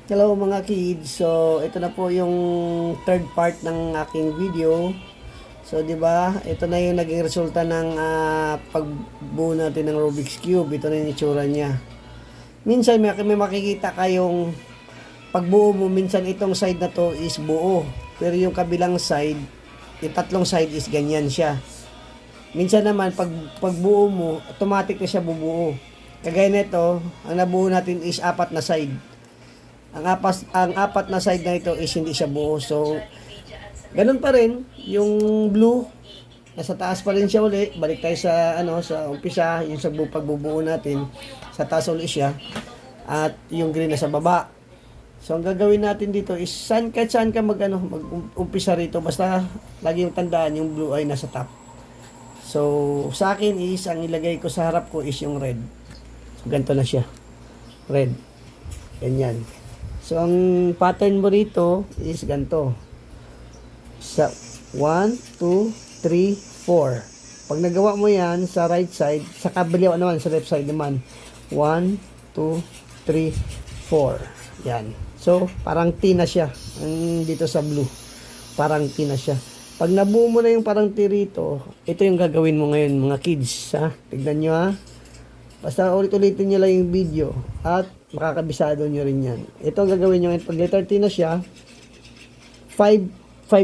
Hello mga kids. So, ito na po yung third part ng aking video. So, 'di ba? Ito na yung naging resulta ng pagbuo natin ng Rubik's Cube. Ito na yung itsura niya. Minsan may makikita kayong pagbuo mo, minsan itong side na to is buo. Pero yung kabilang side, yung tatlong side is ganyan siya. Minsan naman pagbuo mo, automatic na siya bubuo. Kagaya nito, ang nabuo natin is apat na side. Ang apat na side na ito is hindi siya buo. So, ganun pa rin yung blue nasa taas pa rin siya uli. Balik tayo sa sa umpisa, yung sa pagbubuo natin. Sa taas uli siya at yung green nasa baba. So, ang gagawin natin dito is kahit saan ka mag-umpisa rito, basta lagi yung tandaan yung blue ay nasa top. So, sa akin is ang ilagay ko sa harap ko is yung red. So, ganito na siya. Red. Ganyan. So, ang pattern mo rito is ganito. Sa 1, 2, 3, 4. Pag nagawa mo yan sa right side, sa kabila naman, sa left side naman. 1, 2, 3, 4. Yan. So, parang T na siya. Dito sa blue. Parang T na siya. Pag nabuo mo na yung parang T rito, ito yung gagawin mo ngayon mga kids. Ha? Tignan nyo ha. Basta ulit-ulitin nyo lang yung video at makakabisado nyo rin yan. Ito ang gagawin nyo ngayon. Pag letter T na siya, 5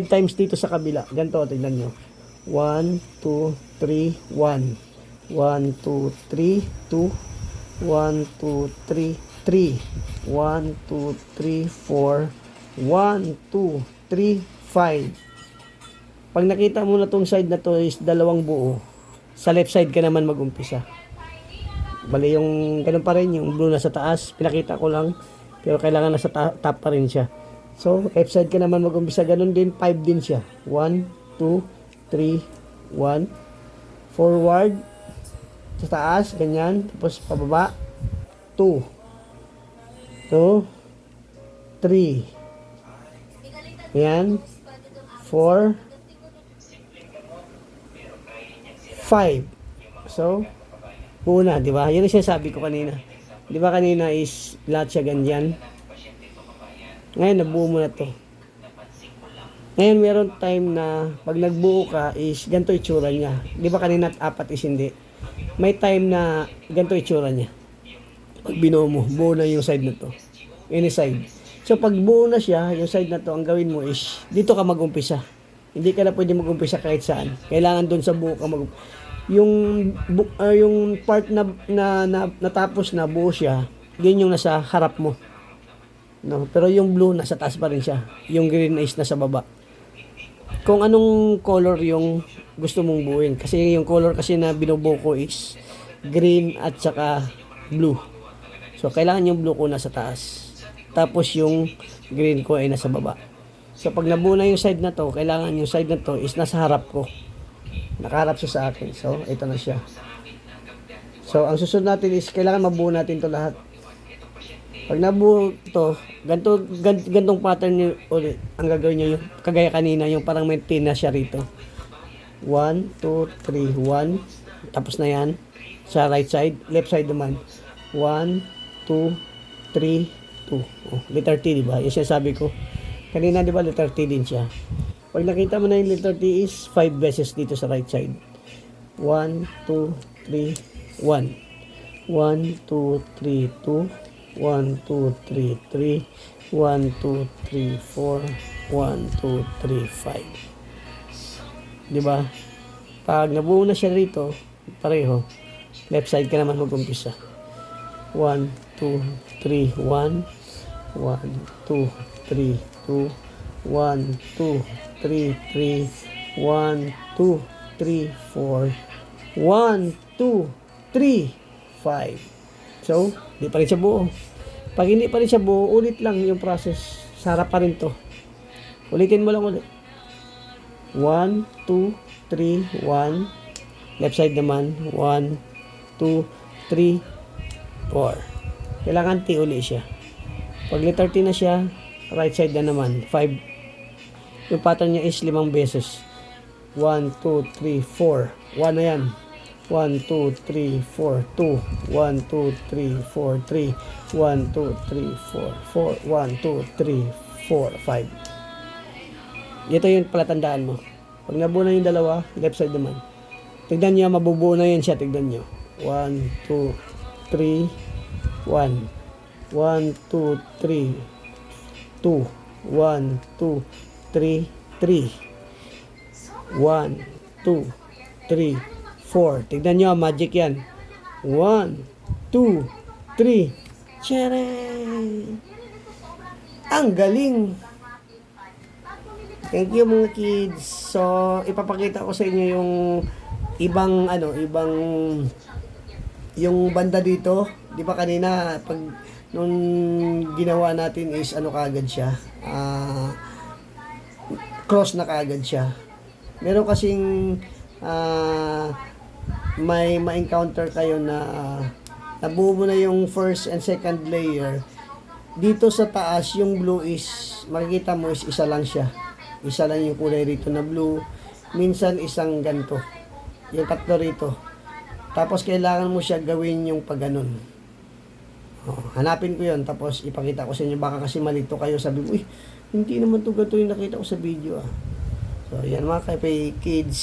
times dito sa kabila. Ganito, tignan nyo. 1, 2, 3, 1. 1, 2, 3, 2. 1, 2, 3, 3. 1, 2, 3, 4. 1, 2, 3, 5. Pag nakita mo na tong side na to is dalawang buo, sa left side ka naman mag-umpisa. Bali yung ganun pa rin, yung blue nasa taas, pinakita ko lang, pero kailangan nasa top pa rin siya. So, left side ka naman mag-umpisa, ganun din, 5 din siya. 1, 2, 3, 1. Forward, sa taas, ganyan, tapos pababa, 2, 2, 3. Ayan, 4, 5. So, buo na, di ba? Yan ang sinasabi ko kanina. Di ba kanina is lahat siya ganyan? Ngayon, nabuo mo na to. Ngayon, meron time na pag nagbuo ka is ganito itsura niya. Di ba kanina at apat is hindi? May time na ganito itsura niya. Pag binuo mo, buo na yung side na to. Any side. So, pag buo na siya, yung side na to, ang gawin mo is dito ka mag-umpisa. Hindi ka na pwede mag-umpisa kahit saan. Kailangan doon sa buo ka yung part na natapos na buo siya, yun yung nasa harap mo. No, pero yung blue nasa taas pa rin siya. Yung green is nasa baba. Kung anong color yung gusto mong buuin, kasi yung color kasi na binubuo ko is green at saka blue. So kailangan yung blue ko nasa taas. Tapos yung green ko ay nasa baba. So pag nabuo na yung side na to, kailangan yung side na to is nasa harap ko. Nakaharap siya sa akin. So, ito na siya. So, ang susunod natin is kailangan mabuo natin to lahat. Pag nabuo ito, gantong pattern nyo ulit. Ang gagawin nyo yung kagaya kanina, yung parang may tin na siya rito. 1, 2, 3, 1. Tapos na yan. Sa right side. Left side naman. 1, 2, 3, 2. Oh, letter T, diba? Yung siya sabi ko. Kanina, diba, letter T din siya. Pag nakita mo na yung letter T is 5 beses dito sa right side. 1, 2, 3, 1. 1, 2, 3, 2. 1, 2, 3, 3. 1, 2, 3, 4. 1, 2, 3, 5. Diba? Pag nabuo na siya rito, pareho. Left side ka naman mag-umpisa. 1, 2, 3, 1. 1, 2, 3, 2. 1, 2, 3, 3. 1, 2, 3, 4. 1, 2, 3, 5. So, hindi pa rin siya buo. Pag hindi pa rin siya buo, ulit lang yung process. Sarap pa rin to. Ulitin mo lang ulit. 1, 2, 3, 1. Left side naman. 1, 2, 3, 4. Kailangan T uli siya. Pag letter T na siya, right side na naman. 5. Yung pattern niya is 5 beses. 1, 2, 3, 4. 1 na yan. 1, 2, 3, 4, 2, 1, 2, 3, 4, 3, 1, 2, 3, 4, 4, 1, 2, 3, 4, 5. Ito yung palatandaan mo. Pag nabuo na yung dalawa, left side naman. Tignan nyo, mabubuo na yan siya. Tignan nyo. 1, 2, 3, 1. 1, 2, 3, 2. 1, 2, 3, 3. 1, 2, 3, 4. Tignan nyo, magic yan. 1, 2, 3. Tcharam! Ang galing! Thank you mga kids. So, ipapakita ko sa inyo yung ibang yung banda dito. Di ba kanina pag nung ginawa natin is kaagad siya. Cross na kaagad siya. Meron kasing may ma-encounter kayo na nabuo mo na yung first and second layer. Dito sa taas, yung blue is, makikita mo is isa lang siya. Isa lang yung kulay rito na blue. Minsan isang ganito. Yung tatlo rito. Tapos kailangan mo siya gawin yung pagganon. Hanapin ko yun. Tapos ipakita ko sa inyo. Baka kasi malito kayo. Sabi mo, hindi naman to ganito yung nakita ko sa video. So yan mga kids.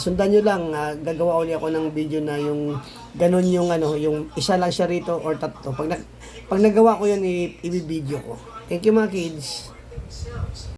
Sundan nyo lang. Gagawa ulit ako ng video na yung ganon yung yung isa lang siya rito or tatlo. Pag nagawa ko yun, i-video ko. Thank you mga kids.